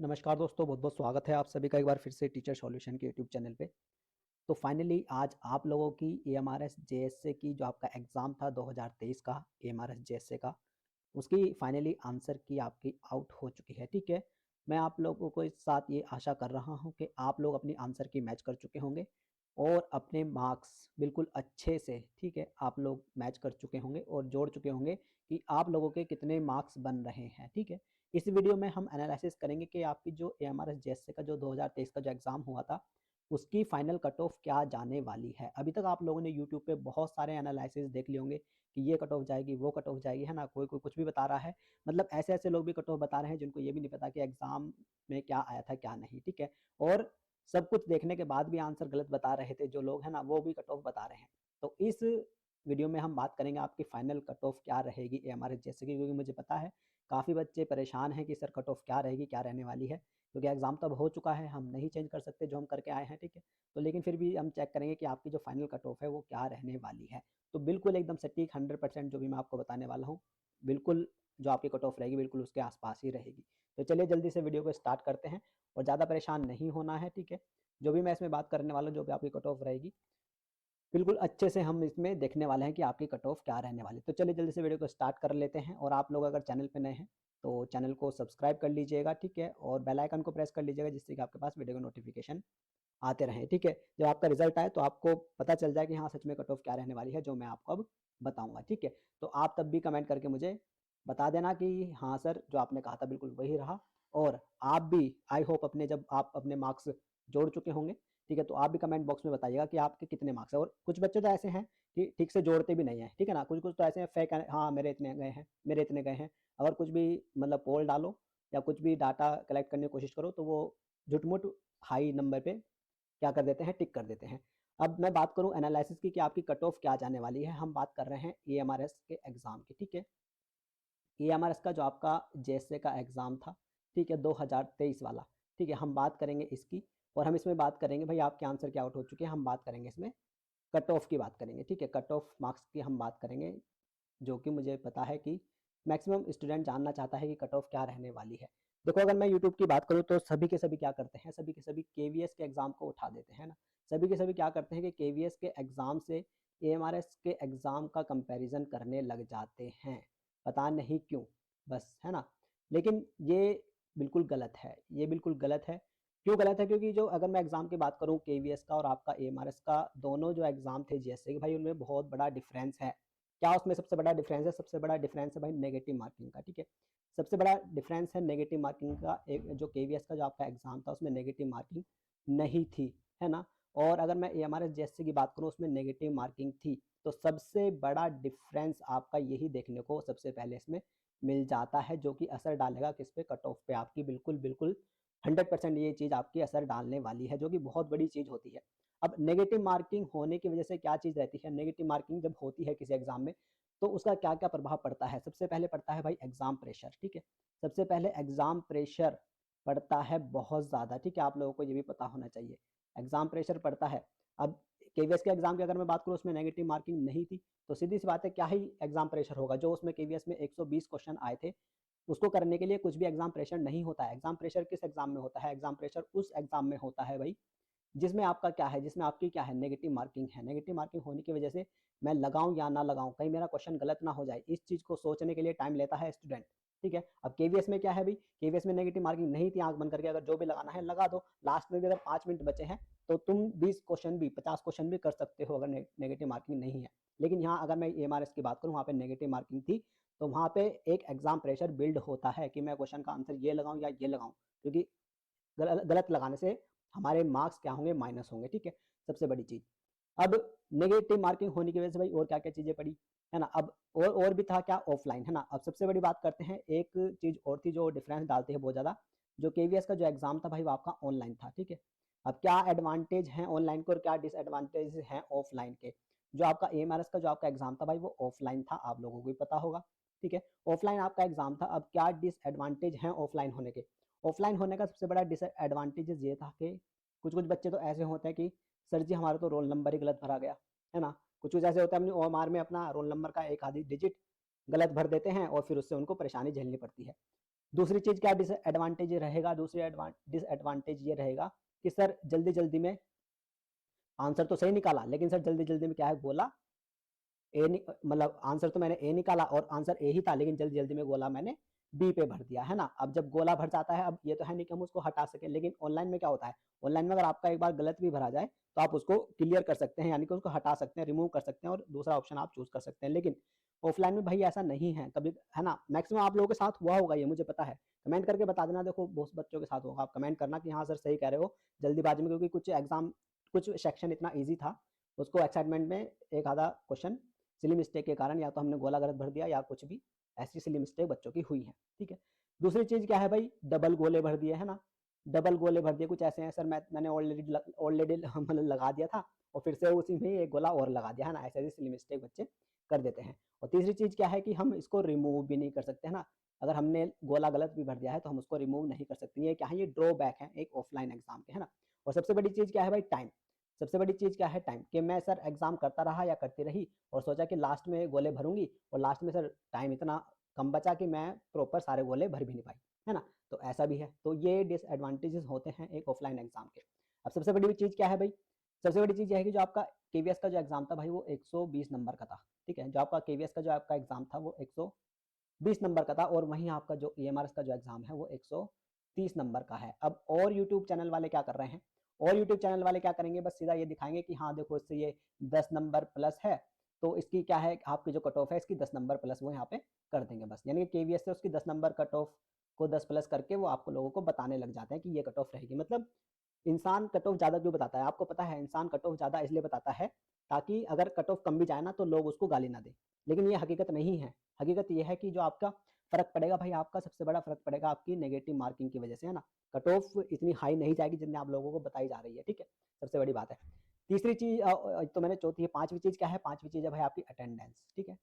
नमस्कार दोस्तों, बहुत बहुत स्वागत है आप सभी का एक बार फिर से टीचर सॉल्यूशन के यूट्यूब चैनल पे। तो फाइनली आज आप लोगों की एएमआरएस जेएसए की जो आपका एग्ज़ाम था 2023 का एएमआरएस जेएसए का, उसकी फाइनली आंसर की आपकी आउट हो चुकी है, ठीक है। मैं आप लोगों को इस साथ ये आशा कर रहा हूँ कि आप लोग अपनी आंसर की मैच कर चुके होंगे और अपने मार्क्स बिल्कुल अच्छे से, ठीक है, आप लोग मैच कर चुके होंगे और जोड़ चुके होंगे कि आप लोगों के कितने मार्क्स बन रहे हैं, ठीक है। इस वीडियो में हम एनालिसिस करेंगे कि आपकी जो एएमआरएस जेएसए का जो 2023 का जो एग्ज़ाम हुआ था, उसकी फाइनल कट ऑफ क्या जाने वाली है। अभी तक आप लोगों ने यूट्यूब पे बहुत सारे एनालिसिस देख लिए होंगे कि ये कट ऑफ जाएगी, वो कट ऑफ जाएगी, है ना? कोई-कोई कुछ भी बता रहा है। मतलब ऐसे-ऐसे लोग भी कट ऑफ बता रहे हैं जिनको ये भी नहीं पता कि एग्ज़ाम में क्या आया था, क्या नहीं, ठीक है? और सब कुछ देखने के बाद भी आंसर गलत बता रहे थे जो लोग, है ना? वो भी कट ऑफ बता रहे हैं। तो इस वीडियो में हम बात करेंगे आपकी फाइनल कट ऑफ क्या रहेगी एएमआरएस जेएसए की, क्योंकि मुझे पता है काफ़ी बच्चे परेशान हैं कि सर कट ऑफ क्या रहेगी, क्या रहने वाली है, क्योंकि एग्ज़ाम तो अब हो चुका है, हम नहीं चेंज कर सकते जो हम करके आए हैं, ठीक है। तो लेकिन फिर भी हम चेक करेंगे कि आपकी जो फाइनल कट ऑफ है वो क्या रहने वाली है। तो बिल्कुल एकदम सटीक 100% जो भी मैं आपको बताने वाला हूँ, बिल्कुल जो आपकी कट ऑफ रहेगी बिल्कुल उसके आसपास ही रहेगी। तो चलिए जल्दी से वीडियो को स्टार्ट करते हैं और ज़्यादा परेशान नहीं होना है, ठीक है। जो भी मैं इसमें बात करने वाला हूँ, जो भी आपकी कट ऑफ रहेगी, बिल्कुल अच्छे से हम इसमें देखने वाले हैं कि आपकी कट ऑफ क्या रहने वाली है। तो चलिए जल्दी से वीडियो को स्टार्ट कर लेते हैं और आप लोग अगर चैनल पे नए हैं तो चैनल को सब्सक्राइब कर लीजिएगा, ठीक है, और बेल आइकन को प्रेस कर लीजिएगा जिससे कि आपके पास वीडियो का नोटिफिकेशन आते रहें, ठीक है। जब आपका रिजल्ट आए तो आपको पता चल जाए कि हाँ सच में कट ऑफ क्या रहने वाली है, जो मैं आपको अब बताऊंगा, ठीक है। तो आप तब भी कमेंट करके मुझे बता देना कि हाँ सर जो आपने कहा था बिल्कुल वही रहा। और आप भी आई होप अपने जब आप अपने मार्क्स जोड़ चुके होंगे, ठीक है, तो आप भी कमेंट बॉक्स में बताइएगा कि आपके कितने मार्क्स है। और कुछ बच्चे तो ऐसे हैं कि ठीक से जोड़ते भी नहीं है, ठीक है ना। कुछ कुछ तो ऐसे हैं फेक, हाँ मेरे इतने गए हैं, मेरे इतने गए हैं। अगर कुछ भी मतलब पोल डालो या कुछ भी डाटा कलेक्ट करने की कोशिश करो तो वो झुटमुट हाई नंबर पे क्या कर देते हैं, टिक कर देते हैं। अब मैं बात करूं एनालिसिस की कि आपकी कट ऑफ क्या जाने वाली है। हम बात कर रहे हैं एएमआरएस के एग्जाम की, ठीक है। एएमआरएस का जो आपका जेएसए का एग्जाम था, ठीक है, 2023 वाला, ठीक है, हम बात करेंगे इसकी। और हम इसमें बात करेंगे भाई आपके आंसर क्या आउट हो चुके हैं, हम बात करेंगे इसमें कट ऑफ की बात करेंगे, ठीक है, कट ऑफ मार्क्स की हम बात करेंगे। जो कि मुझे पता है कि मैक्सिमम स्टूडेंट जानना चाहता है कि कट ऑफ क्या रहने वाली है। देखो अगर मैं यूट्यूब की बात करूँ तो सभी के सभी क्या करते हैं, सभी के सभी केवीएस के एग्जाम को उठा देते हैं ना। सभी के सभी क्या करते हैं कि केवीएस के एग्जाम से एएमआरएस के एग्जाम का कंपैरिजन करने लग जाते हैं, पता नहीं क्यों, बस, है ना। लेकिन ये बिल्कुल गलत है, ये बिल्कुल गलत है। क्यों गलत है? क्योंकि जो अगर मैं एग्जाम की बात करूँ केवीएस का और आपका एएमआरएस का, दोनों जो एग्जाम थे जैसे कि भाई उनमें बहुत बड़ा डिफरेंस है। क्या उसमें सबसे बड़ा डिफरेंस है? सबसे बड़ा डिफरेंस है भाई नेगेटिव मार्किंग का, ठीक है। सबसे बड़ा डिफरेंस है नेगेटिव मार्किंग का। एक जो केवीएस का जो आपका एग्जाम था उसमें नेगेटिव मार्किंग नहीं थी, है ना। और अगर मैं एएमआरएस जेएसए की बात करूं उसमें नेगेटिव मार्किंग थी। तो सबसे बड़ा डिफरेंस आपका यही देखने को सबसे पहले इसमें मिल जाता है, जो कि असर डालेगा किस पे, कट ऑफ पे आपकी। बिल्कुल बिल्कुल 100% ये चीज आपकी असर डालने वाली है, जो कि बहुत बड़ी चीज होती है। अब नेगेटिव मार्किंग होने की वजह से क्या चीज रहती है, नेगेटिव मार्किंग जब होती है किसी एग्जाम में तो उसका क्या क्या प्रभाव पड़ता है। सबसे पहले पड़ता है भाई एग्जाम प्रेशर, ठीक है। सबसे पहले एग्जाम प्रेशर पड़ता है बहुत ज्यादा, ठीक है, आप लोगों को ये भी पता होना चाहिए, एग्जाम प्रेशर पड़ता है। अब केवीएस के एग्जाम की अगर मैं बात करूँ उसमें नेगेटिव मार्किंग नहीं थी, तो सीधी सी बात है क्या ही एग्जाम प्रेशर होगा। जो उसमें केवीएस में 120 क्वेश्चन आए थे उसको करने के लिए कुछ भी एग्जाम प्रेशर नहीं होता है। एग्जाम प्रेशर किस एग्जाम में होता है? एग्जाम प्रेशर उस एग्जाम में होता है भाई जिसमें आपका क्या है, जिसमें आपकी क्या है, नेगेटिव मार्किंग है। नेगेटिव मार्किंग होने की वजह से मैं लगाऊं या ना लगाऊं, कहीं मेरा क्वेश्चन गलत ना हो जाए, इस चीज को सोचने के लिए टाइम लेता है स्टूडेंट, ठीक है। अब केवीएस में क्या है भाई, केवीएस में नेगेटिव मार्किंग नहीं थी, आंख बंद करके अगर जो भी लगाना है लगा दो। लास्ट में भी अगर 5 मिनट बचे हैं तो तुम 20 क्वेश्चन भी 50 क्वेश्चन भी कर सकते हो अगर नेगेटिव मार्किंग नहीं है। लेकिन यहाँ अगर मैं एमआरएस की बात करूँ वहाँ पे नेगेटिव मार्किंग थी, तो वहाँ पे एक एग्जाम प्रेशर बिल्ड होता है कि मैं क्वेश्चन का आंसर ये लगाऊं या ये लगाऊं, क्योंकि गलत लगाने से हमारे मार्क्स क्या होंगे, माइनस होंगे, ठीक है। सबसे बड़ी चीज। अब नेगेटिव मार्किंग होने की वजह से भाई और क्या क्या चीजें पड़ी, है ना। अब और भी था क्या, ऑफलाइन, है ना। अब सबसे बड़ी बात करते हैं, एक चीज और थी जो डिफरेंस डालती है बहुत ज्यादा। जो केवीएस का जो एग्जाम था भाई वो आपका ऑनलाइन था, ठीक है। अब क्या एडवांटेज है ऑनलाइन के और क्या डिसएडवांटेज हैं ऑफलाइन के। जो आपका एमआरएस का जो आपका एग्जाम था भाई वो ऑफलाइन था, आप लोगों को भी पता होगा, ठीक है। ऑफलाइन आपका एग्जाम था। अब क्या डिसएडवांटेज है ऑफलाइन होने के? ऑफलाइन होने का सबसे बड़ा डिसएडवांटेज ये था कि कुछ कुछ बच्चे तो ऐसे होते हैं कि सर जी हमारा तो रोल नंबर ही गलत भरा गया, है ना। कुछ कुछ ऐसे होते हैं अपनी ओएमआर में अपना रोल नंबर का एक आधी डिजिट गलत भर देते हैं और फिर उससे उनको परेशानी झेलनी पड़ती है। दूसरी चीज़ क्या डिसएडवांटेज रहेगा, दूसरी डिसएडवांटेज ये रहेगा कि सर जल्दी जल्दी में आंसर तो सही निकाला, लेकिन सर जल्दी जल्दी में क्या है, गोला ए मतलब आंसर तो मैंने ए निकाला और आंसर ए ही था, लेकिन जल्दी जल्दी में गोला मैंने बी पे भर दिया, है ना। अब जब गोला भर जाता है, अब ये तो है नहीं कि हम उसको हटा सकें, लेकिन ऑनलाइन में क्या होता है, ऑनलाइन में अगर आपका एक बार गलत भी भरा जाए तो आप उसको क्लियर कर सकते हैं, यानी कि उसको हटा सकते हैं, रिमूव कर सकते हैं और दूसरा ऑप्शन आप चूज कर सकते हैं। लेकिन ऑफलाइन में भाई ऐसा नहीं है कभी, है ना। मैक्सिमम आप लोगों के साथ हुआ होगा, ये मुझे पता है। कमेंट करके बता देना, देखो बहुत बच्चों के साथ होगा, आप कमेंट करना कि हाँ सर सही कह रहे हो, जल्दीबाजी में, क्योंकि कुछ सेक्शन इतना ईजी था, उसको एक्साइटमेंट में एक आधा क्वेश्चन सिली मिस्टेक के कारण या तो हमने गोला गलत भर दिया या कुछ भी ऐसी सिली मिस्टेक बच्चों की हुई है, ठीक है। दूसरी चीज क्या है भाई, डबल गोले भर दिए, है ना। डबल गोले भर दिए, कुछ ऐसे हैं सर मैंने ऑलरेडी मतलब लगा दिया था और फिर से उसी में एक गोला और लगा दिया, है ना। ऐसे ऐसी सिली मिस्टेक बच्चे कर देते हैं। और तीसरी चीज क्या है कि हम इसको रिमूव भी नहीं कर सकते, है ना। अगर हमने गोला गलत भी भर दिया है तो हम उसको रिमूव नहीं कर सकते। ये क्या है, ये ड्रॉबैक है एक ऑफलाइन एग्जाम के, है ना। और सबसे बड़ी चीज क्या है भाई, टाइम। सबसे बड़ी चीज क्या है, टाइम। कि मैं सर एग्जाम करता रहा या करती रही और सोचा कि लास्ट में गोले भरूंगी और लास्ट में सर टाइम इतना कम बचा कि मैं प्रॉपर सारे गोले भर भी नहीं पाई, है ना। तो ऐसा भी है, तो ये डिसएडवांटेजेस होते हैं एक ऑफलाइन एग्जाम के। अब सबसे बड़ी चीज क्या है भाई, सबसे बड़ी चीज यह है कि जो आपका केवीएस का जो एग्जाम था भाई, वो 120 नंबर का था, ठीक है। जो आपका केवीएस का जो आपका एग्जाम था वो 120 नंबर का था, और वहीं आपका जो ईएमआरएस का जो एग्जाम है वो 130 नंबर का है। अब और यूट्यूब चैनल वाले क्या कर रहे हैं, और यूट्यूब चैनल वाले क्या करेंगे, बस सीधा ये दिखाएंगे कि हाँ देखो इससे ये 10 नंबर प्लस है, तो इसकी क्या है, आपकी जो कट ऑफ है इसकी 10 नंबर प्लस वो यहाँ पे कर देंगे बस। यानी कि केवीएस से उसकी 10 नंबर कट ऑफ को 10 प्लस करके वो आपको लोगों को बताने लग जाते हैं कि ये कट ऑफ रहेगी। मतलब इंसान कट ऑफ ज़्यादा क्यों बताता है, आपको पता है इंसान कट ऑफ ज़्यादा इसलिए बताता है ताकि अगर कट ऑफ कम भी जाए ना तो लोग उसको गाली ना दें। लेकिन ये हकीकत नहीं है, हकीकत ये है कि जो आपका फर्क पड़ेगा भाई, आपका सबसे बड़ा फर्क पड़ेगा आपकी नेगेटिव मार्किंग की वजह से, है ना। कट ऑफ इतनी हाई नहीं जाएगी जितनी आप लोगों को बताई जा रही है, ठीक है। सबसे बड़ी बात है। तीसरी चीज तो मैंने चौथी है, पांचवी चीज क्या है, पांचवी चीज है भाई आपकी अटेंडेंस, ठीक है।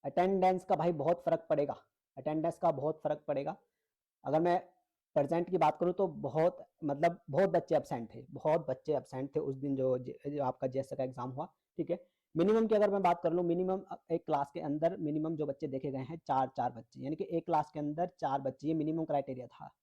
अटेंडेंस का भाई बहुत फर्क पड़ेगा, अटेंडेंस का बहुत फर्क पड़ेगा। अगर मैं प्रेजेंट की बात करूं तो बहुत मतलब बहुत बच्चे एबसेंट थे, बहुत बच्चे एबसेंट थे उस दिन जो आपका जेएसए का एग्जाम हुआ, ठीक है। मिनिमम की अगर मैं बात कर लूं, मिनिमम एक क्लास के अंदर मिनिमम जो बच्चे देखे गए हैं, चार चार बच्चे, यानी कि एक क्लास के अंदर चार बच्चे, ये मिनिमम क्राइटेरिया था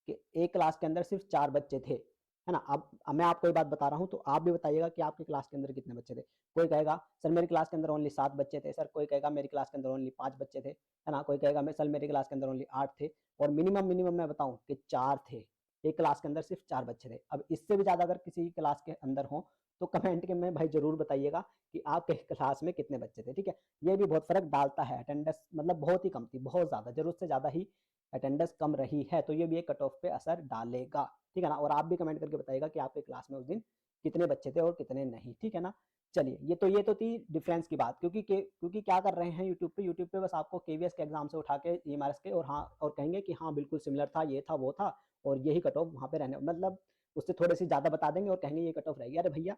कि एक क्लास के अंदर सिर्फ चार बच्चे थे, है ना। अब मैं आपको ये बात बता रहा हूँ तो आप भी बताइएगा कि आपकी क्लास के अंदर कितने बच्चे थे। कोई कहेगा सर मेरी क्लास के अंदर ओनली 7 बच्चे थे सर, कोई कहेगा मेरी क्लास के अंदर ओनली 5 बच्चे थे, है ना। कोई कहेगा सर मेरी क्लास के अंदर ओनली 8 थे। और मिनिमम मिनिमम मैं बताऊं कि 4 थे, एक क्लास के अंदर सिर्फ 4 बच्चे थे। अब इससे भी ज़्यादा अगर किसी क्लास के अंदर हो तो कमेंट के में भाई जरूर बताइएगा कि आपके क्लास में कितने बच्चे थे, ठीक है। ये भी बहुत फर्क डालता है, अटेंडेंस मतलब बहुत ही कम थी, बहुत ज़्यादा, जरूरत से ज़्यादा ही अटेंडेंस कम रही है, तो ये भी एक कट ऑफ पे असर डालेगा, ठीक है ना। और आप भी कमेंट करके बताइएगा कि आपके क्लास में उस दिन कितने बच्चे थे और कितने नहीं, ठीक है ना। चलिए ये तो थी डिफरेंस की बात, क्योंकि क्या कर रहे हैं यूट्यूब पे बस आपको केवीएस के एग्जाम से उठा के ईएमआरएस के, और हाँ और कहेंगे कि हाँ बिल्कुल सिमिलर था, ये था वो था और यही कट ऑफ वहाँ पे रहने, मतलब उससे थोड़े से ज्यादा बता देंगे और कहेंगे ये कट ऑफ रहेगी। अरे भैया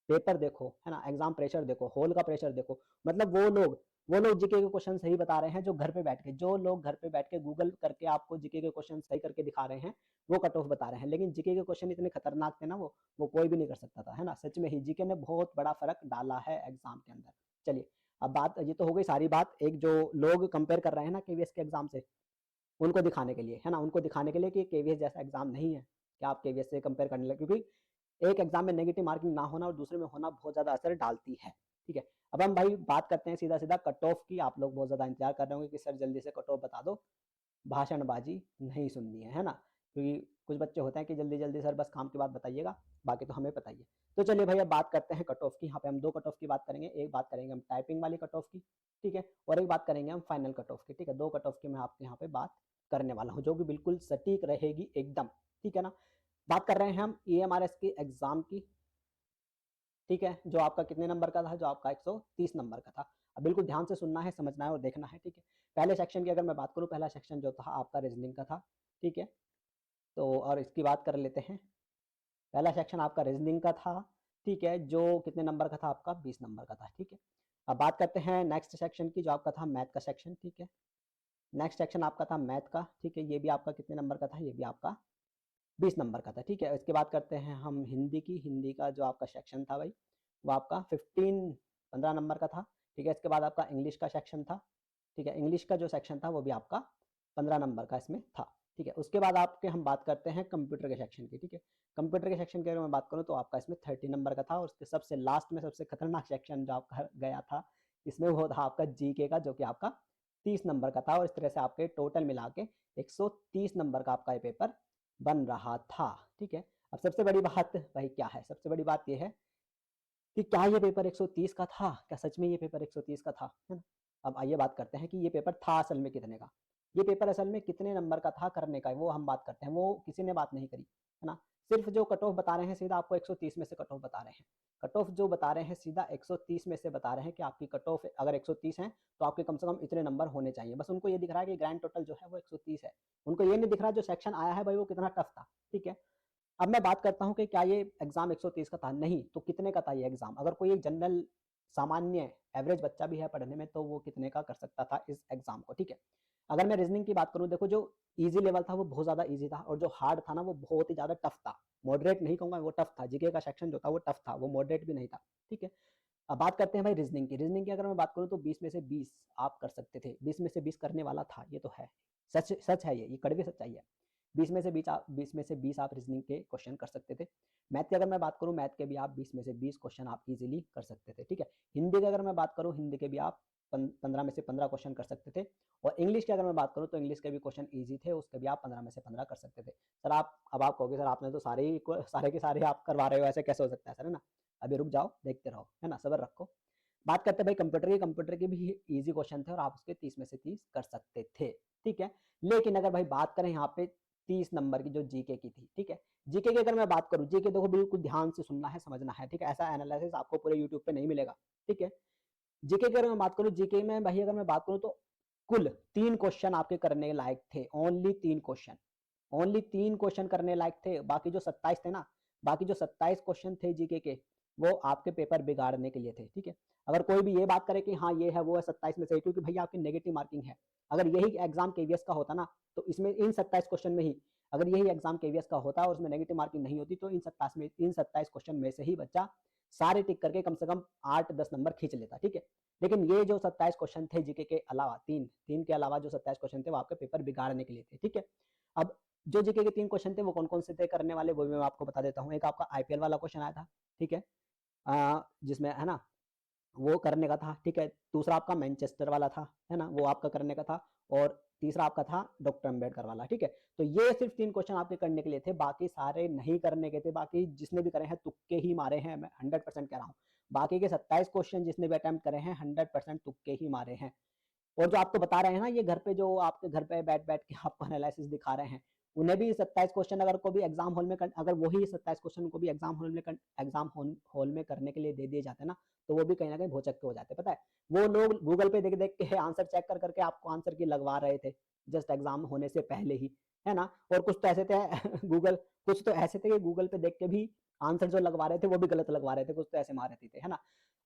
पेपर देखो, है ना, एग्जाम प्रेशर देखो, हॉल का प्रेशर देखो। मतलब वो लोग जीके के क्वेश्चन सही बता रहे हैं जो घर पे बैठ के, जो लोग घर पे बैठ के गूगल करके आपको जीके के क्वेश्चन सही करके दिखा रहे हैं, वो कट ऑफ बता रहे हैं। लेकिन जीके के क्वेश्चन इतने खतरनाक थे ना, वो कोई भी नहीं कर सकता था, है ना। सच में ही जीके ने बहुत बड़ा फर्क डाला है एग्जाम के अंदर। चलिए अब बात, ये तो हो गई सारी बात एक जो लोग कंपेयर कर रहे हैं ना केवीएस के एग्जाम से, उनको दिखाने के लिए, है ना, उनको दिखाने के लिए कि केवीएस जैसा एग्जाम नहीं है, कि आप केवीएस से कंपेयर करने लगे, क्योंकि एक एग्जाम में नेगेटिव मार्किंग ना होना और दूसरे में होना बहुत ज्यादा असर डालती है, ठीक है। अब हम भाई बात करते हैं सीधा सीधा कट ऑफ की। आप लोग बहुत ज्यादा इंतजार कर रहे होंगे कि सर जल्दी से कट ऑफ बता दो, भाषणबाजी नहीं सुननी है ना। क्योंकि कुछ बच्चे होते हैं कि जल्दी जल्दी सर बस काम की बात बताइएगा, बाकी तो हमें पता ही है। तो चलिए भाई अब बात करते हैं कट ऑफ की। यहाँ पे हम दो कट ऑफ की बात करेंगे, एक बात करेंगे हम टाइपिंग वाली कट ऑफ की, ठीक है, और एक बात करेंगे हम फाइनल कट ऑफ की, ठीक है। दो कट ऑफ की मैं आपके यहाँ पे बात करने वाला हूँ जो कि बिल्कुल सटीक रहेगी एकदम, ठीक है ना। बात कर रहे हैं हम ईएमआरएस के एग्जाम की, ठीक है, जो आपका कितने नंबर का था, जो आपका 130 नंबर का था। अब बिल्कुल ध्यान से सुनना है, समझना है और देखना है, ठीक है। पहले सेक्शन की अगर मैं बात करूँ, पहला सेक्शन जो था आपका रीजनिंग का था, ठीक है। तो और इसकी बात कर लेते हैं, पहला सेक्शन आपका रीजनिंग का था, ठीक है, जो कितने नंबर का था आपका 20 नंबर का था, ठीक है। अब बात करते हैं नेक्स्ट सेक्शन की, जो आपका था मैथ का सेक्शन, ठीक है। नेक्स्ट सेक्शन आपका था मैथ का, ठीक है, ये भी आपका कितने नंबर का था, ये भी आपका 20 नंबर का था, ठीक है। इसके बाद करते हैं हम हिंदी की, हिंदी का जो आपका सेक्शन था भाई वो आपका 15 नंबर का था, ठीक है। इसके बाद आपका इंग्लिश का सेक्शन था, ठीक है, इंग्लिश का जो सेक्शन था वो भी आपका 15 नंबर का इसमें था, ठीक है। उसके बाद आपके हम बात करते हैं कंप्यूटर के सेक्शन की, ठीक है। कंप्यूटर के सेक्शन की अगर मैं बात करूँ तो आपका इसमें 30 नंबर का था, और उसके सबसे लास्ट में सबसे खतरनाक सेक्शन जो आपका गया था इसमें, वो था आपका जीके का, जो कि आपका 30 नंबर का था। और इस तरह से आपके टोटल मिला के 130 नंबर का आपका ये पेपर बन रहा था, ठीक है। अब सबसे बड़ी बात भाई क्या है, सबसे बड़ी बात ये है कि क्या ये पेपर 130 का था, क्या सच में ये पेपर 130 का था, है ना। अब आइए बात करते हैं कि ये पेपर था असल में कितने का। ये पेपर असल में कितने नंबर का था करने का, वो हम बात करते हैं। वो किसी ने बात नहीं करी, है ना। सिर्फ जो कट ऑफ बता रहे हैं सीधा आपको 130 में से कट ऑफ बता रहे हैं। कट ऑफ जो बता रहे हैं सीधा 130 में से बता रहे हैं कि आपकी कट ऑफ अगर 130 है तो आपके कम से कम इतने नंबर होने चाहिए। बस उनको ये दिख रहा है कि ग्रैंड टोटल जो है वो 130 है। उनको ये नहीं दिख रहा जो सेक्शन आया है भाई वो कितना टफ था, ठीक है। अब मैं बात करता हूँ कि क्या ये एग्जाम 130 का था, नहीं तो कितने का था ये एग्जाम। अगर कोई एक जनरल सामान्य एवरेज बच्चा भी है पढ़ने में तो वो कितने का कर सकता था इस एग्जाम को, ठीक है। अगर मैं रीजनिंग की बात करूँ, देखो जो इजी लेवल था वो बहुत ज्यादा इजी था, और जो हार्ड था ना वो बहुत ही ज्यादा टफ था। मॉडरेट नहीं कहूंगा, वो टफ था। जीके का सेक्शन जो था वो टफ था, वो मॉडरेट भी नहीं था, ठीक है। अब बात करते हैं भाई रीजनिंग की। रीजनिंग की अगर मैं बात करूँ तो 20 में से 20 आप कर सकते थे, 20 में से 20 करने वाला था, ये तो है। सच सच है, ये कड़वी सच्चाई है। 20 में से 20 आप रीजनिंग के क्वेश्चन कर सकते थे। मैथ की अगर मैं बात करूँ, मैथ के भी आप 20 में से 20 क्वेश्चन आप इजीली कर सकते थे, ठीक है। हिंदी की अगर मैं बात करूँ, हिंदी के भी आप 15 में से 15 क्वेश्चन कर सकते थे। और इंग्लिश की अगर मैं बात करूँ तो इंग्लिश के भी क्वेश्चन ईजी थे, उसके भी आप 15 में से 15 कर सकते थे। सर आप अब आप कहोगे सर आपने तो सारे के सारे आप करवा रहे हो, ऐसे कैसे हो सकता है सर, है ना। अभी रुक जाओ, देखते रहो, है ना, सब्र रखो। बात करते हैं भाई कंप्यूटर के भी इजी क्वेश्चन थे और आप उसके 30 में से 30 कर सकते थे, ठीक है। लेकिन अगर भाई बात करें यहाँ पे 30 नंबर की जो जीके की थी, ठीक है। जीके की अगर मैं बात करूँ, जीके देखो बिल्कुल ध्यान से सुनना है, समझना है, ठीक है। ऐसा एनालिसिस आपको पूरे यूट्यूब पे नहीं मिलेगा, ठीक है। जीके की अगर मैं बात करूँ, जीके में भाई अगर मैं बात करूँ तो कुल 3 क्वेश्चन आपके करने लायक थे, ओनली 3 क्वेश्चन, ओनली 3 क्वेश्चन करने लायक थे। बाकी जो 27 थे ना, बाकी जो 27 क्वेश्चन थे जीके के, वो आपके पेपर बिगाड़ने के लिए थे, ठीक है। अगर कोई भी ये बात करे कि हाँ ये है वो है 27 में से, क्योंकि भैया आपकी नेगेटिव मार्किंग है। अगर यही एग्जाम केवीएस का होता ना तो इसमें इन 27 क्वेश्चन में ही, अगर यही एग्जाम केवीएस का होता और उसमें नेगेटिव मार्किंग नहीं होती तो इन 27 क्वेश्चन में से ही बच्चा सारे टिक करके कम से कम 8-10 नंबर खींच लेता, ठीक है। लेकिन ये जो 27 क्वेश्चन थे जीके के अलावा, तीन के अलावा जो 27 क्वेश्चन थे वो आपके पेपर बिगाड़ने के लिए थे, ठीक है। अब जो जीके के 3 क्वेश्चन थे वो कौन कौन से थे करने वाले, वो भी मैं आपको बता देता हूँ। एक आपका आईपीएल वाला क्वेश्चन आया था, ठीक है, जिसमें है ना वो करने का था, ठीक है। दूसरा आपका मैनचेस्टर वाला था, है ना, वो आपका करने का था। और तीसरा आपका था डॉक्टर अम्बेडकर वाला, ठीक है। तो ये सिर्फ 3 क्वेश्चन आपके करने के लिए थे, बाकी सारे नहीं करने के थे। बाकी जिसने भी करे हैं तुक्के ही मारे हैं, मैं 100% कह रहा हूँ। बाकी के 27 क्वेश्चन जिसने भी अटेम्प्ट करे हैं 100% तुक्के ही मारे हैं। और जो आपको बता रहे हैं ना ये घर पे, जो आपके घर पे बैठ बैठ के आपको एनालिसिस दिखा रहे हैं, उन्हें भी 27 क्वेश्चन अगर को भी एग्जाम हॉल में अगर वही 27 क्वेश्चन को भी एग्जाम हॉल में करने के लिए दे दिए जाते ना, तो वो भी कहीं ना कहीं भौचक के हो जाते। पता है, वो लोग गूगल पे देख देख के आंसर चेक कर करके आपको आंसर की लगवा रहे थे जस्ट एग्जाम होने से पहले ही, है ना। और कुछ तो ऐसे थे गूगल कुछ तो ऐसे थे कि गूगल पे देख के भी आंसर जो लगवा रहे थे वो भी गलत लगवा रहे थे, कुछ तो ऐसे मार रहे थे, है ना।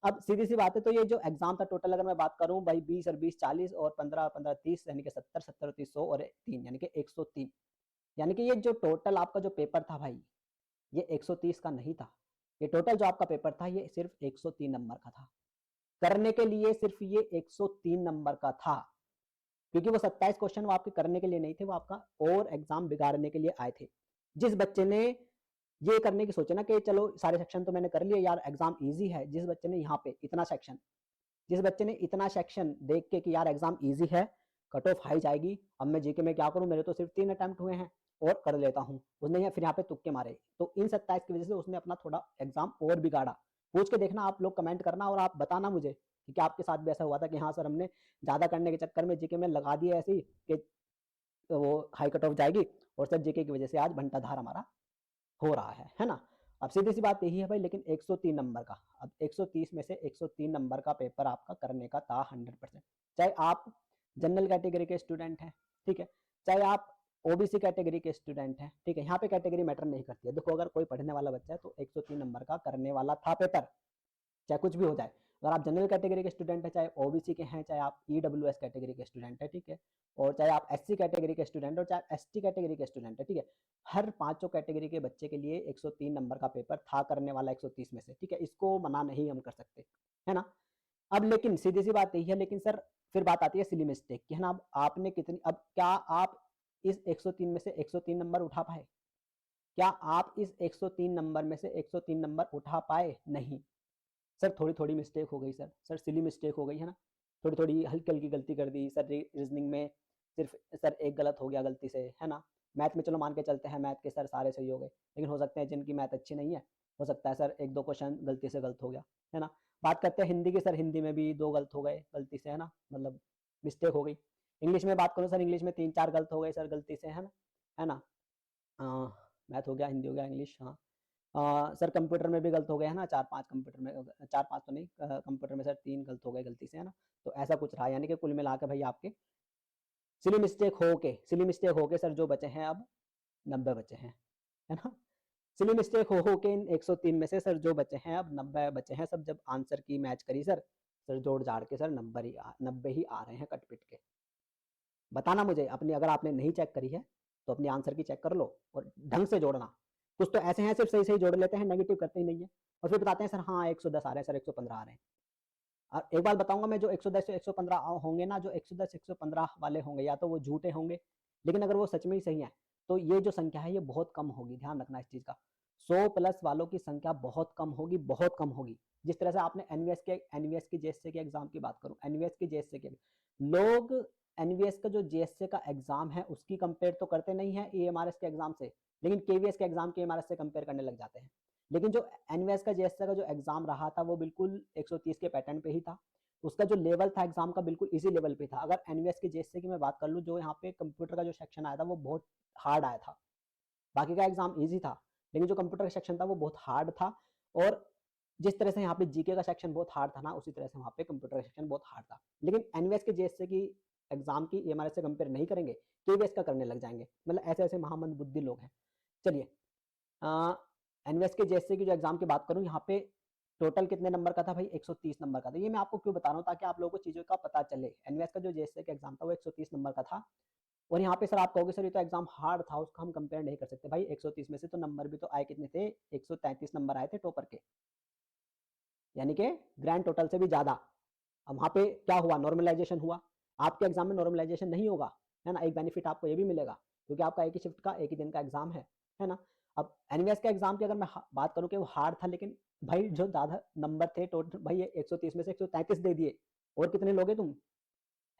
अब सीधी सी बात है, तो ये जो एग्जाम था टोटल अगर मैं बात करूं भाई 20 और 20 40 और 15 15 30 यानी कि 70 70 30 100 और 3 यानी कि 103, यानी कि ये जो टोटल आपका जो पेपर था भाई ये 130 का नहीं था। ये टोटल जो आपका पेपर था ये सिर्फ 103 नंबर का था। करने के लिए सिर्फ ये 103 नंबर का था, क्योंकि वो 27 क्वेश्चन वो आपके करने के लिए नहीं थे, वो आपका और एग्जाम बिगाड़ने के लिए आए थे। जिस बच्चे ने ये करने की सोचे ना कि चलो सारे सेक्शन तो मैंने कर लिए यार एग्जाम इजी है, जिस बच्चे ने यहाँ पे इतना सेक्शन, जिस बच्चे ने इतना सेक्शन देख के कि यार एग्जाम इजी है, कट ऑफ हाई जाएगी, अब मैं जीके में क्या करूं, मेरे तो सिर्फ 3 अटेम्प्ट हुए हैं और कर लेता हूं, उसने फिर यहाँ पे तुक्के मारे। तो इन 27 की वजह से उसने अपना थोड़ा एग्जाम और बिगाड़ा। पूछ के देखना, आप लोग कमेंट करना और आप बताना मुझे कि क्या आपके साथ भी ऐसा हुआ था कि हाँ सर हमने ज्यादा करने के चक्कर में जीके में लगा दिया ऐसी कि वो हाई कट ऑफ जाएगी, और सर जीके की वजह से आज घंटाधार हमारा हो रहा है ना। अब सीधी सी बात यही है भाई, लेकिन 103 नंबर का, अब 130 में से 103 नंबर का पेपर आपका करने का था 100%। चाहे आप जनरल कैटेगरी के स्टूडेंट हैं, ठीक है, चाहे आप ओबीसी कैटेगरी के स्टूडेंट हैं, ठीक है, यहाँ पे कैटेगरी मैटर नहीं करती है। देखो अगर कोई पढ़ने वाला बच्चा है तो 103 नंबर का करने वाला था पेपर, चाहे कुछ भी हो जाए। अगर आप जनरल कैटेगरी के स्टूडेंट हैं, चाहे ओबीसी के हैं, चाहे आप ईडब्ल्यूएस कैटेगरी के स्टूडेंट है, ठीक है, और चाहे आप एससी कैटेगरी के स्टूडेंट हो, चाहे एसटी कैटेगरी के स्टूडेंट है, ठीक है, हर पांचों कैटेगरी के बच्चे के लिए 103 नंबर का पेपर था करने वाला 130 में से, ठीक है। इसको मना नहीं हम कर सकते, है ना। अब लेकिन सीधी सी बात यही है, लेकिन सर फिर बात आती है सिली मिस्टेक की, है ना। अब आपने कितनी, अब क्या आप इस 103 में से 103 नंबर उठा पाए? क्या आप इस 103 नंबर में से 103 नंबर उठा पाए? नहीं। सर थोड़ी थोड़ी मिस्टेक हो गई सर, सिली मिस्टेक हो गई, है ना। थोड़ी थोड़ी हल्की हल्की गलती कर दी सर, रीजनिंग में सिर्फ सर एक गलत हो गया गलती से, है ना। मैथ में चलो मान के चलते हैं, मैथ के सर सारे सही हो गए, लेकिन हो सकते हैं जिनकी मैथ अच्छी नहीं है, हो सकता है सर एक दो क्वेश्चन गलती से गलत हो गया, है ना। बात करते हैं हिंदी की, सर हिंदी में भी 2 गलत हो गए गलती से, है ना, मतलब मिस्टेक हो गई। इंग्लिश में बात करो सर, इंग्लिश में 3-4 गलत हो गए सर गलती से, है ना, है ना। मैथ हो गया, हिंदी हो गया, इंग्लिश, हाँ। सर कंप्यूटर में भी गलत हो गया, है ना, 4-5 कंप्यूटर में, 4-5 तो नहीं, कंप्यूटर में सर 3 गलत हो गए गलती से, है ना। तो ऐसा कुछ रहा, यानी कि कुल मिला के भाई आपके सिली मिस्टेक हो के सर जो बचे हैं अब 90 बचे हैं, है ना। सिली मिस्टेक हो के इन 103 में से सर जो बचे हैं अब 90 बचे हैं। सब जब आंसर की मैच करी सर जोड़ जाड़ के सर 90 ही आ रहे हैं कट पिट के। बताना मुझे अपनी, अगर आपने नहीं चेक करी है तो अपनी आंसर की चेक कर लो और ढंग से जोड़ना। कुछ तो ऐसे हैं सिर्फ सही सही जोड़ लेते हैं, नेगेटिव करते ही नहीं है, और फिर बताते हैं सर हाँ 110 आ रहे हैं सर, 115 आ रहे हैं। और एक बात बताऊंगा मैं, जो 110 से 115 होंगे ना, जो 110 115 वाले होंगे, या तो वो झूठे होंगे, लेकिन अगर वो सच में ही सही है तो ये जो संख्या है ये बहुत कम होगी, ध्यान रखना इस चीज का। 100 प्लस वालों की संख्या बहुत कम होगी, बहुत कम होगी। जिस तरह से आपने एनवीएस की जेएसए के एग्जाम की बात करूं, एनवीएस की जेएसए के लोग, एनवीएस का जो जेएसए का एग्जाम है उसकी कंपेयर तो करते नहीं है एएमआरएस के एग्जाम से, लेकिन केवीएस के एग्जाम के एमआरएस से कंपेयर करने लग जाते हैं। लेकिन जो एनवीएस का जेएसए का जो एग्जाम रहा था वो बिल्कुल 130 के पैटर्न पे ही था। उसका जो लेवल था एग्जाम का बिल्कुल इसी लेवल पे था। अगर एनवीएस के जेएसए की मैं बात कर लूँ, जो यहाँ पे कंप्यूटर का जो सेक्शन आया था वो बहुत हार्ड आया था। बाकी का एग्जाम ईजी था, लेकिन जो कंप्यूटर का सेक्शन था वो बहुत हार्ड था। और जिस तरह से यहाँ पे जीके का सेक्शन बहुत हार्ड था ना, उसी तरह से वहाँ पे कंप्यूटर का सेक्शन बहुत हार्ड था। लेकिन एनवीएस के जेएसए की एग्जाम की एमआरएस से कंपेयर नहीं करेंगे, केवीएस का करने लग जाएंगे, मतलब ऐसे ऐसे महामंद बुद्धि लोग हैं। चलिए, एनवीएस के जेएसए की जो एग्जाम की बात करूं, यहाँ पे टोटल कितने नंबर का था भाई? 130 नंबर का था। ये मैं आपको क्यों बता रहा हूँ, ताकि आप लोगों को चीजों का पता चले। एनवीएस का जो जेएसए का एग्जाम था वो 130 नंबर का था। और यहाँ पे सर आप कहोगे सर ये तो एग्जाम हार्ड था, उसका हम कंपेयर नहीं कर सकते। भाई 130 में से तो नंबर भी तो आए कितने थे? 133 नंबर आए थे टॉपर के, यानी कि ग्रैंड टोटल से भी ज्यादा। अब वहां पे क्या हुआ? नॉर्मलाइजेशन हुआ। आपके एग्जाम में नॉर्मलाइजेशन नहीं होगा, है ना। एक बेनिफिट आपको ये भी मिलेगा, क्योंकि आपका एक ही शिफ्ट का एक ही दिन का एग्जाम है ना। अब एनवीएस के एग्जाम की अगर मैं बात करूं कि वो हार्ड था, लेकिन भाई जो ज्यादा नंबर थे टोटल, भाई ये 130 में से 133 दे दिए, और कितने लोगे तुम?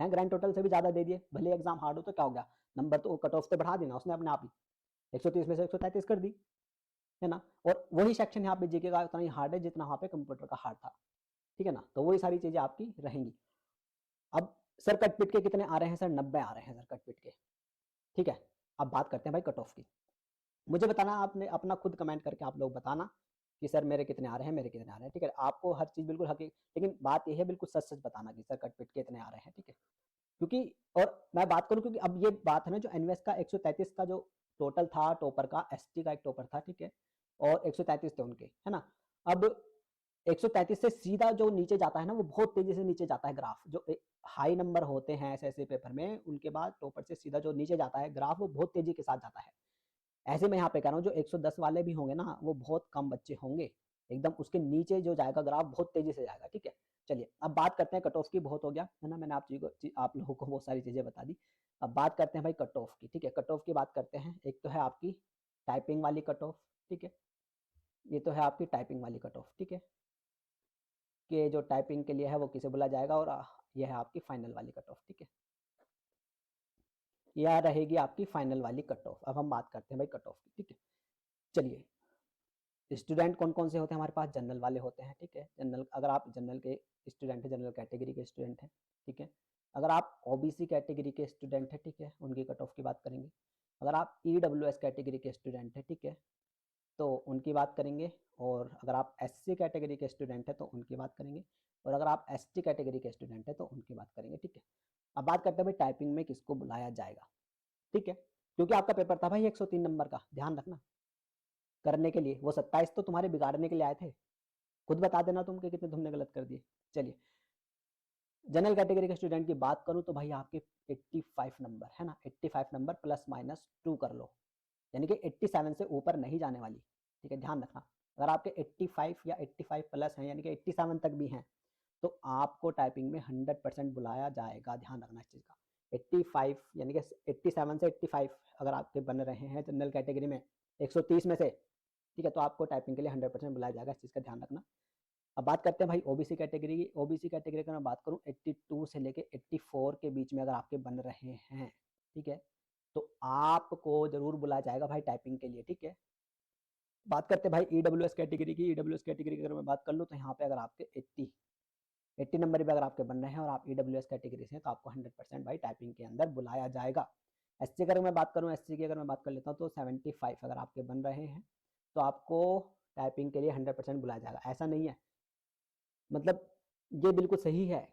हैं, ग्रैंड टोटल से भी ज्यादा दे दिए। भले एग्जाम हार्ड हो तो क्या हो गया, नंबर तो कट ऑफ से बढ़ा देना उसने अपने आप ही, 130 में से 133 कर दी, है ना। और वही सेक्शन यहाँ पे जीके का उतना ही हार्ड है जितना वहाँ पे कंप्यूटर का हार्ड था, ठीक है ना। तो वही सारी चीजें आपकी रहेंगी। अब सर कट पिट के कितने आ रहे हैं? सर 90 आ रहे हैं सर कट पिट के, ठीक है। अब बात करते हैं भाई कट ऑफ की। मुझे बताना, आपने अपना खुद कमेंट करके आप लोग बताना कि सर मेरे कितने आ रहे हैं, मेरे कितने आ रहे हैं, ठीक है। आपको हर चीज बिल्कुल हकीक, लेकिन बात यह है बिल्कुल सच सच बताना कि सर कट पिट के इतने आ रहे हैं, ठीक है। क्योंकि, और मैं बात करूं, क्योंकि अब ये बात है ना, जो एनवीएस का 133 का जो टोटल था टॉपर का, एसटी का एक टॉपर था, ठीक है, और 133 थे उनके, है ना। अब 133 से सीधा जो नीचे जाता है ना, वो बहुत तेजी से नीचे जाता है ग्राफ। जो हाई नंबर होते हैं ऐसे ऐसे पेपर में, उनके बाद टॉपर से सीधा जो नीचे जाता है ग्राफ, वो बहुत तेजी के साथ जाता है। ऐसे मैं यहाँ पे कह रहा हूँ, जो 110 वाले भी होंगे ना, वो बहुत कम बच्चे होंगे, एकदम उसके नीचे जो जाएगा ग्राफ बहुत तेजी से जाएगा, ठीक है। चलिए अब बात करते हैं कट ऑफ की। बहुत हो गया है ना, मैंने आप लोगों को बहुत सारी चीजें बता दी। अब बात करते हैं भाई कट ऑफ की, ठीक है। कट ऑफ की बात करते हैं। एक तो है आपकी टाइपिंग वाली कट ऑफ, ठीक है। ये तो है आपकी टाइपिंग वाली कट ऑफ, ठीक है, कि जो टाइपिंग के लिए है वो किसे बोला जाएगा। और यह है आपकी फाइनल वाली कट ऑफ, ठीक है। यह रहेगी आपकी फाइनल वाली कट ऑफ। अब हम बात करते हैं भाई कट ऑफ की, ठीक है। चलिए, स्टूडेंट कौन कौन से होते हैं हमारे पास? जनरल वाले होते हैं, ठीक है। जनरल, अगर आप जनरल के स्टूडेंट हैं, जनरल कैटेगरी के स्टूडेंट हैं, ठीक है। अगर आप ओबीसी कैटेगरी के स्टूडेंट हैं, ठीक है, उनकी कट ऑफ की बात करेंगे। अगर आप ईडब्ल्यूएस कैटेगरी के स्टूडेंट हैं, ठीक है, तो उनकी बात करेंगे। और अगर आप एससी कैटेगरी के स्टूडेंट हैं तो उनकी बात करेंगे। और अगर आप एसटी कैटेगरी के स्टूडेंट हैं तो उनकी बात करेंगे, ठीक है। अब बात करते हैं भाई टाइपिंग में किसको बुलाया जाएगा, ठीक है। क्योंकि आपका पेपर था भाई 103 नंबर का, ध्यान रखना। करने के लिए वो 27 तो तुम्हारे बिगाड़ने के लिए आए थे। खुद बता देना तुम कि कितने तुमने गलत कर दिए। चलिए, जनरल कैटेगरी के स्टूडेंट की बात करूं तो भाई आपके 85 नंबर है ना, 85 नंबर प्लस माइनस 2 कर लो, यानी कि 87 से ऊपर नहीं जाने वाली, ठीक है, ध्यान रखना। अगर आपके 85 या 85 प्लस हैं, यानी कि 87 तक भी हैं, तो आपको टाइपिंग में 100% बुलाया जाएगा, ध्यान रखना इस चीज़ का। 85 यानी कि 87 से 85 अगर आपके बन रहे हैं जनरल कैटेगरी में 130 में से, ठीक है, तो आपको टाइपिंग के लिए 100% बुलाया जाएगा, इस चीज़ का ध्यान रखना। अब बात करते हैं भाई ओबीसी कैटेगरी की। ओबीसी कैटेगरी की मैं बात करूँ 82 से लेके 84 के बीच में अगर आपके बन रहे हैं, ठीक है, तो आपको ज़रूर बुलाया जाएगा भाई टाइपिंग के लिए, ठीक है। बात करते हैं भाई ईडब्ल्यूएस कैटेगरी की। ईडब्ल्यूएस कैटेगरी की अगर मैं बात कर लूँ तो यहाँ पे अगर आपके 80 नंबर पे अगर आपके बन रहे हैं और आप ईडब्ल्यूएस कैटेगरी से हैं तो आपको 100% भाई टाइपिंग के अंदर बुलाया जाएगा। एससी अगर मैं बात करूँ, एससी की अगर मैं बात कर लेता हूँ तो 75 अगर आपके बन रहे हैं तो आपको टाइपिंग के लिए 100% बुलाया जाएगा। ऐसा नहीं है, मतलब ये बिल्कुल सही है,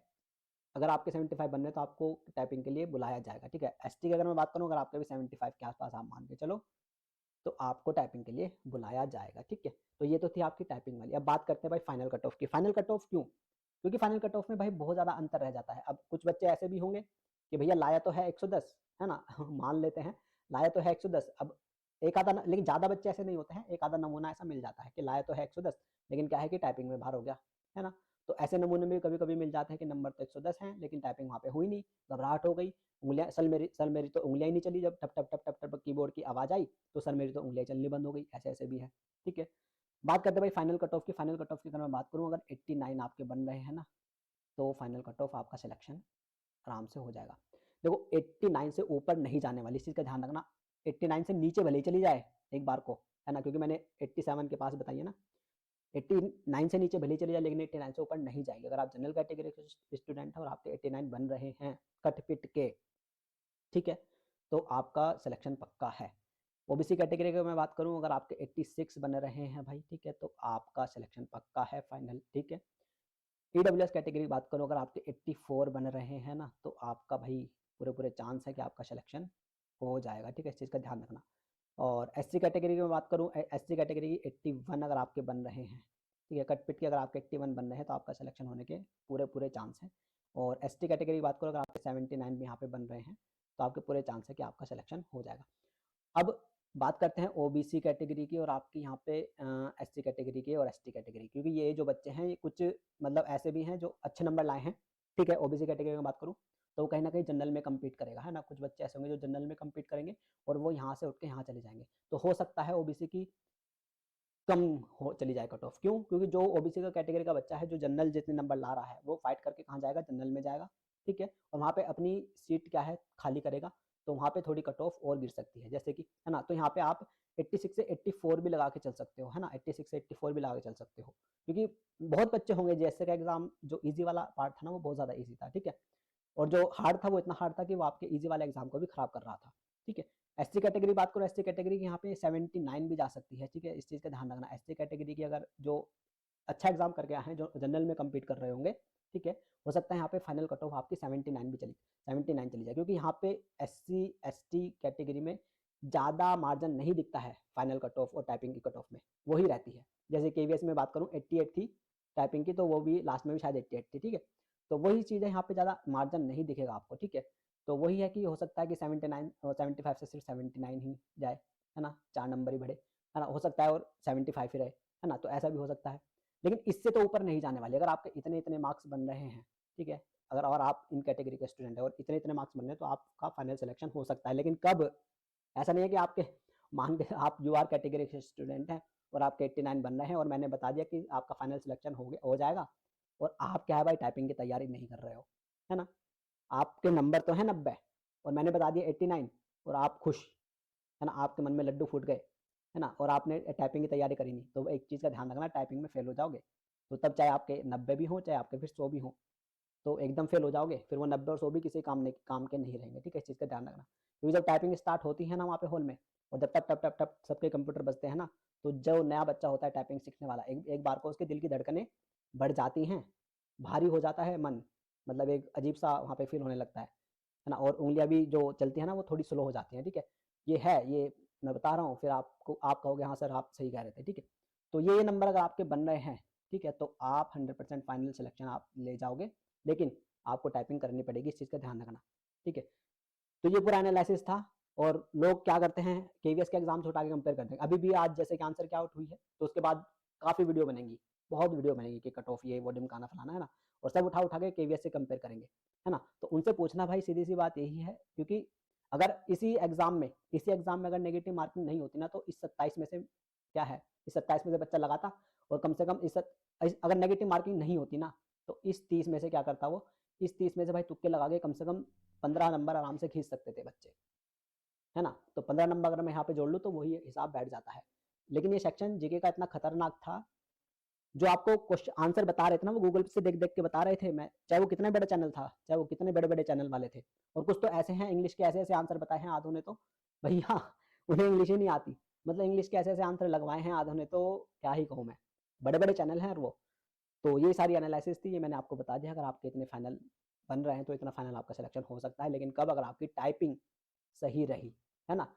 अगर आपके 75 बन रहे हैं तो आपको टाइपिंग के लिए बुलाया जाएगा, ठीक है। एसटी की अगर मैं बात करूँ, अगर आपके भी 75 के आसपास आप मान के चलो तो आपको टाइपिंग के लिए बुलाया जाएगा, ठीक है। तो ये तो थी आपकी टाइपिंग वाली। अब बात करते हैं भाई फाइनल कट ऑफ की। फाइनल कट ऑफ क्यों? क्योंकि फाइनल कट ऑफ में भाई बहुत ज़्यादा अंतर रह जाता है। अब कुछ बच्चे ऐसे भी होंगे कि भैया लाया तो है 110, है ना मान लेते हैं लाया तो है 110। अब एक आधा लेकिन ज़्यादा बच्चे ऐसे नहीं होते हैं, एक आधा नमूना ऐसा मिल जाता है कि लाया तो है 110 लेकिन क्या है कि टाइपिंग में बाहर हो गया, है ना। तो ऐसे नमूने में कभी कभी मिल जाते हैं कि नंबर तो 110 हैं लेकिन टाइपिंग वहाँ पे हुई नहीं, घबराहट हो गई, उंगलियां सल मेरी तो उंगलियां ही नहीं चली, जब टप टप टप टप टप कीबोर्ड की आवाज़ आई तो सर मेरी तो उंगलियां चलनी बंद हो गई, ऐसे ऐसे भी है, ठीक है। बात करते हैं भाई फाइनल कट ऑफ की। फाइनल कट ऑफ की अगर मैं बात करूँ, अगर 89 आपके बन रहे हैं ना तो फाइनल कट ऑफ आपका सिलेक्शन आराम से हो जाएगा। देखो 89 से ऊपर नहीं जाने वाली, इस चीज़ का ध्यान रखना। 89 से नीचे भले ही चली जाए एक बार को, है ना, क्योंकि मैंने 87 के पास बताइए ना, 89 से नीचे भले ही चली जाए लेकिन 89 से ऊपर नहीं जाएगी। अगर आप जनरल कैटेगरी के स्टूडेंट हैं और आपके 89 बन रहे हैं कट पिट के, ठीक है, तो आपका सिलेक्शन पक्का है। ओबीसी कैटेगरी की मैं बात करूं, अगर आपके 86 बन रहे हैं भाई, ठीक है, तो आपका सिलेक्शन पक्का है, फाइनल, ठीक है। ईडब्ल्यूएस कैटेगरी की बात करूं, अगर आपके 84 बन रहे हैं ना तो आपका भाई पूरे पूरे चांस है कि आपका सिलेक्शन हो जाएगा, ठीक है, इस चीज़ का ध्यान रखना। और एससी कैटेगरी की मैं बात करूं, एससी कैटेगरी की 81 अगर आपके बन रहे हैं, ठीक है, कट पिट के अगर आपके 81 बन रहे हैं तो आपका सिलेक्शन होने के पूरे पूरे चांस हैं। और एसटी कैटेगरी की बात करो, अगर आपके 79 भी यहाँ पे बन रहे हैं तो आपके पूरे चांस है कि आपका सिलेक्शन हो जाएगा। अब बात करते हैं ओबीसी कैटेगरी की और आपकी यहाँ पे एससी कैटेगरी की और एसटी कैटेगरी, क्योंकि ये जो बच्चे हैं ये कुछ मतलब ऐसे भी हैं जो अच्छे नंबर लाए हैं, ठीक है। ओबीसी कैटेगरी में बात करूँ तो कहीं ना कहीं जनरल में कम्पीट करेगा, है ना। कुछ बच्चे ऐसे होंगे जो जनरल में कम्पीट करेंगे और वो यहाँ से उठ के यहाँ चले जाएंगे, तो हो सकता है ओबीसी की कम हो चली जाए कट ऑफ। क्यों? क्योंकि जो ओबीसी का कैटेगरी का बच्चा है जो जनरल जितने नंबर ला रहा है वो फाइट करके कहाँ जाएगा, जनरल में जाएगा, ठीक है, और वहाँ पे अपनी सीट क्या है खाली करेगा, तो वहाँ पे थोड़ी कट ऑफ और गिर सकती है, जैसे कि, है ना। तो यहाँ पे आप 86 से 84 भी लगा के चल सकते हो, है ना, 86 से 84 भी लगा के चल सकते हो, क्योंकि बहुत बच्चे होंगे जैसे का एग्जाम जो ईजी वाला पार्ट था ना वो बहुत ज़्यादा ईजी था, ठीक है, और जो हार्ड था वो इतना हार्ड था कि वो आपके ईजी वाले एग्जाम को भी खराब कर रहा था, ठीक है। एससी कैटेगरी बात करो, एससी कैटेगरी की यहाँ पे 79 भी जा सकती है, ठीक है, इस चीज़ का ध्यान रखना। एससी कैटेगरी की अगर जो अच्छा एग्जाम करके आए हैं जो जनरल में कम्पीट कर रहे होंगे, ठीक है, हो सकता है यहाँ पे फाइनल कट ऑफ आपकी 79 भी चली 79 चली जाए, क्योंकि यहाँ पे एससी एसटी कैटेगरी में ज़्यादा मार्जिन नहीं दिखता है फाइनल कट ऑफ और टाइपिंग की कट ऑफ में, वही रहती है। जैसे केवीएस में बात करूँ 88 थी टाइपिंग की, तो वो भी लास्ट में भी शायद 88 थी, ठीक है। तो वही चीज़ है, यहाँ पे ज़्यादा मार्जिन नहीं दिखेगा आपको, ठीक है। तो वही है कि हो सकता है कि 79 और 75 से सिर्फ 79 ही जाए, है ना, 4 नंबर ही बढ़े, है ना, हो सकता है, और 75 ही रहे, है ना, तो ऐसा भी हो सकता है। लेकिन इससे तो ऊपर नहीं जाने वाले। अगर आपके इतने इतने मार्क्स बन रहे हैं, ठीक है, अगर और आप इन कैटेगरी के स्टूडेंट हैं और इतने इतने मार्क्स बन रहे हैं तो आपका फाइनल सिलेक्शन हो सकता है। लेकिन कब? ऐसा नहीं है कि आपके मान के आप यूआर कैटेगरी के स्टूडेंट हैं और आपके 89 बन रहे हैं और मैंने बता दिया कि आपका फाइनल सिलेक्शन हो जाएगा, और आप क्या है भाई टाइपिंग की तैयारी नहीं कर रहे हो, है ना। आपके नंबर तो है 90 और मैंने बता दिया 89 और आप खुश, है ना, आपके मन में लड्डू फूट गए, है ना, और आपने टाइपिंग की तैयारी करी नहीं, तो एक चीज़ का ध्यान रखना, टाइपिंग में फेल हो जाओगे, तो तब चाहे आपके 90 भी हों चाहे आपके फिर 100 भी हों, तो एकदम फेल हो जाओगे, फिर वो 90 और 100 भी किसी काम के नहीं रहेंगे, ठीक है, इस चीज़ का ध्यान रखना। क्योंकि जब टाइपिंग स्टार्ट होती है ना वहाँ पे हॉल में, और जब टप टप टप टप सबके कंप्यूटर बजते हैं ना, तो जो नया बच्चा होता है टाइपिंग सीखने वाला, एक बार को उसके दिल की धड़कनें बढ़ जाती हैं, भारी हो जाता है मन, मतलब एक अजीब सा वहाँ पे फील होने लगता है ना, और उंगलियां भी जो चलती है ना वो थोड़ी स्लो हो जाती हैं, ठीक है, ये मैं बता रहा हूँ, फिर आपको आप कहोगे हाँ सर आप सही कह रहे थे, ठीक है। तो ये नंबर अगर आपके बन रहे हैं, ठीक है, तो आप 100% फाइनल सिलेक्शन आप ले जाओगे, लेकिन आपको टाइपिंग करनी पड़ेगी, इस चीज़ का ध्यान रखना, ठीक है। तो ये पूरा एनालिसिस था। और लोग क्या करते हैं केवीएस के एग्जाम से उठा के कंपेयर करते हैं। अभी भी आज जैसे कि आंसर क्या आउट हुई है तो उसके बाद काफ़ी वीडियो बनेंगी, बहुत वीडियो बनेगी कि कट ऑफ ये वो डिमकाना फलाना, है ना, और सब उठा के केवीएस से कंपेयर करेंगे, है ना? तो उनसे पूछना भाई सीधी सी बात यही है, क्योंकि अगर इसी एग्जाम में अगर नेगेटिव मार्किंग नहीं होती ना, तो इस 27 में से क्या है, इस 27 में से बच्चा लगाता, और कम से कम अगर नेगेटिव मार्किंग नहीं होती ना, तो इस 30 में से क्या करता वो, इस 30 में से भाई तुक्के लगा के कम से कम 15 नंबर आराम से खींच सकते थे बच्चे, है ना? तो 15 नंबर अगर मैं यहाँ पे जोड़ लूँ तो वही हिसाब बैठ जाता है। लेकिन ये सेक्शन जीके का इतना खतरनाक था, जो आपको क्वेश्चन आंसर बता रहे थे ना, वो गूगल से देख देख के बता रहे थे, मैं चाहे वो कितने बड़े चैनल था, चाहे वो कितने बड़े बड़े चैनल वाले थे। और कुछ तो ऐसे हैं, इंग्लिश के ऐसे ऐसे आंसर बताए हैं आधों ने, तो भैया उन्हें इंग्लिश ही नहीं आती, मतलब इंग्लिश के ऐसे ऐसे आंसर लगवाए हैं आधों ने, तो क्या ही कहूँ मैं, बड़े बड़े चैनल हैं वो। तो ये सारी एनालिसिस थी, ये मैंने आपको बता दिया। अगर आपके इतने फाइनल बन रहे हैं तो इतना फाइनल आपका सिलेक्शन हो सकता है, लेकिन कब, अगर आपकी टाइपिंग सही रही, है ना?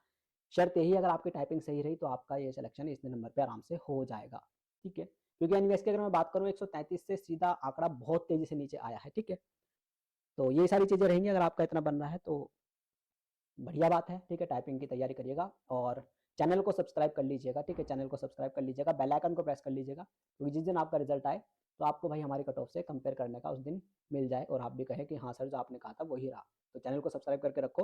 शर्त यही, अगर आपकी टाइपिंग सही रही तो आपका ये सिलेक्शन इतने नंबर पे आराम से हो जाएगा, ठीक है? क्योंकि एनवीएस की अगर मैं बात करूँ 133 से सीधा आंकड़ा बहुत तेजी से नीचे आया है, ठीक है? तो ये सारी चीज़ें रहेंगी, अगर आपका इतना बन रहा है तो बढ़िया बात है, ठीक है? टाइपिंग की तैयारी करिएगा और चैनल को सब्सक्राइब कर लीजिएगा, ठीक है? चैनल को सब्सक्राइब कर लीजिएगा, बेल आइकन को प्रेस कर लीजिएगा, क्योंकि जिस दिन आपका रिजल्ट आए तो आपको भाई हमारी कट ऑफ से कंपेयर करने का उस दिन मिल जाए, और आप भी कहें कि हाँ सर, जो आपने कहा था वही रहा। तो चैनल को सब्सक्राइब करके रखो,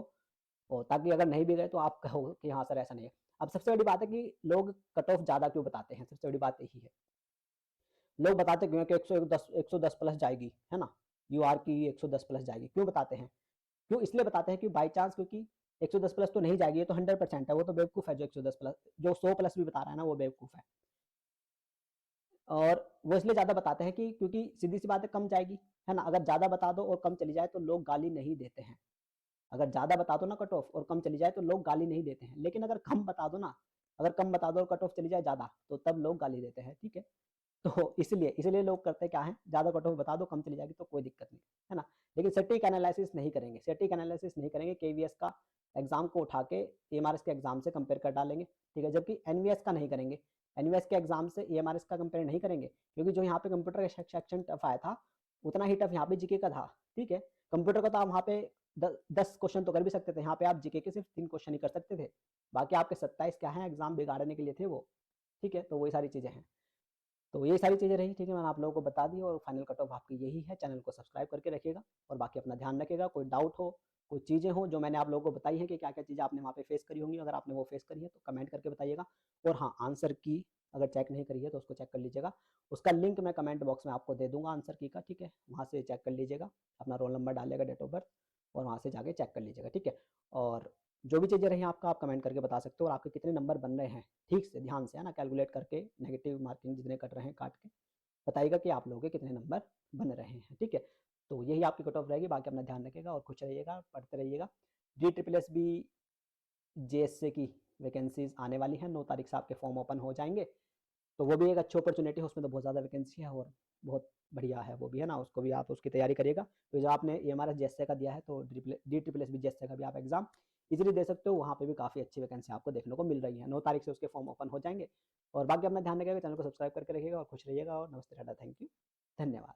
और ताकि अगर नहीं भी गए तो आप कहो कि हाँ सर ऐसा नहीं है। अब सबसे बड़ी बात है कि लोग कट ऑफ ज़्यादा क्यों बताते हैं, सबसे बड़ी बात यही है। लोग बताते क्यों हैं कि 110 प्लस जाएगी, है ना? यूआर की 110 प्लस जाएगी, क्यों बताते हैं? क्यों इसलिए बताते हैं कि बाई चांस, क्योंकि 110 प्लस तो नहीं जाएगी, ये तो 100% है, वो तो बेवकूफ़ है जो 110 प्लस, जो 100 प्लस भी बता रहा है ना, वो बेवकूफ़ है। और वो इसलिए ज़्यादा बताते हैं कि क्योंकि सीधी सी बात है, कम जाएगी, है ना? अगर ज़्यादा बता दो और कम चली जाए तो लोग गाली नहीं देते हैं। अगर ज़्यादा बता दो ना कट ऑफ और कम चली जाए तो लोग गाली नहीं देते हैं, लेकिन अगर कम बता दो ना, अगर कम बता दो और कट ऑफ चली जाए ज़्यादा, तो तब लोग गाली देते हैं, ठीक है? तो इसलिए लोग करते क्या हैं, ज़्यादा कट ऑफ बता दो, कम चली जाएगी तो कोई दिक्कत नहीं, है ना? लेकिन सटीक एनालिसिस नहीं करेंगे, केवीएस का एग्जाम को उठा के एएमआरएस के एग्जाम से कंपेयर कर डालेंगे, ठीक है? जबकि एनवीएस का नहीं करेंगे, एनवीएस के एग्जाम से एएमआरएस का कंपेयर नहीं करेंगे, क्योंकि जो यहाँ पे कंप्यूटर का सेक्शन टफ आया था, उतना ही टफ यहाँ पे जीके का था, ठीक है? कंप्यूटर का तो आप वहाँ पे 10 क्वेश्चन तो कर भी सकते थे, यहाँ पे आप जीके के सिर्फ 3 क्वेश्चन ही कर सकते थे, बाकी आपके 27 क्या है, एग्जाम बिगाड़ने के लिए थे वो, ठीक है? तो वही सारी चीज़ें हैं। तो ये सारी चीज़ें रही, ठीक है? मैंने आप लोगों को बता दी, और फाइनल कट ऑफ आपकी यही है। चैनल को सब्सक्राइब करके रखिएगा, और बाकी अपना ध्यान रखिएगा। कोई डाउट हो, कोई चीज़ें हो जो मैंने आप लोगों को बताई हैं कि क्या-क्या चीज़ें आपने वहाँ पे फेस करी होंगी, अगर आपने वो फेस करी है तो कमेंट करके बताइएगा। और हाँ, आंसर की अगर चेक नहीं करी है तो उसको चेक कर लीजिएगा। उसका लिंक मैं कमेंट बॉक्स में आपको दे दूँगा आंसर की का, ठीक है? वहाँ से चेक कर लीजिएगा, अपना रोल नंबर डालिएगा, डेट ऑफ बर्थ, और वहाँ से जाके चेक कर लीजिएगा, ठीक है? और जो भी चीज़ें रही आपका, आप कमेंट करके बता सकते हो, और आपके कितने नंबर बन रहे हैं, ठीक से ध्यान से, है ना? कैलकुलेट करके नेगेटिव मार्किंग जितने कट रहे हैं काट के बताइएगा कि आप लोगों के कितने नंबर बन रहे हैं, ठीक है? तो यही आपकी कट ऑफ रहेगी, बाकी अपना ध्यान रखिएगा और खुश रहिएगा, पढ़ते रहिएगा। DSSS जेएसए की वैकेंसीज आने वाली हैं, 9 तारीख से आपके फॉर्म ओपन हो जाएंगे, तो वो भी एक अच्छी अपॉर्चुनिटी है, उसमें तो बहुत ज़्यादा वैकेंसी है और बहुत बढ़िया है वो भी, है ना? उसको भी आप उसकी तैयारी करिएगा। तो जो आपने एएमआरएस जेएसए का दिया है, तो DSSS जेएसए का भी आप एग्जाम इजीली दे सकते हो, वहाँ पे भी काफ़ी अच्छी वैकेंसी आपको देखने को मिल रही है। 9 तारीख से उसके फॉर्म ओपन हो जाएंगे, और बाकी अपना ध्यान रखिएगा, चैनल को सब्सक्राइब करके रखिएगा और खुश रहिएगा, और नमस्ते टाटा, थैंक यू, धन्यवाद।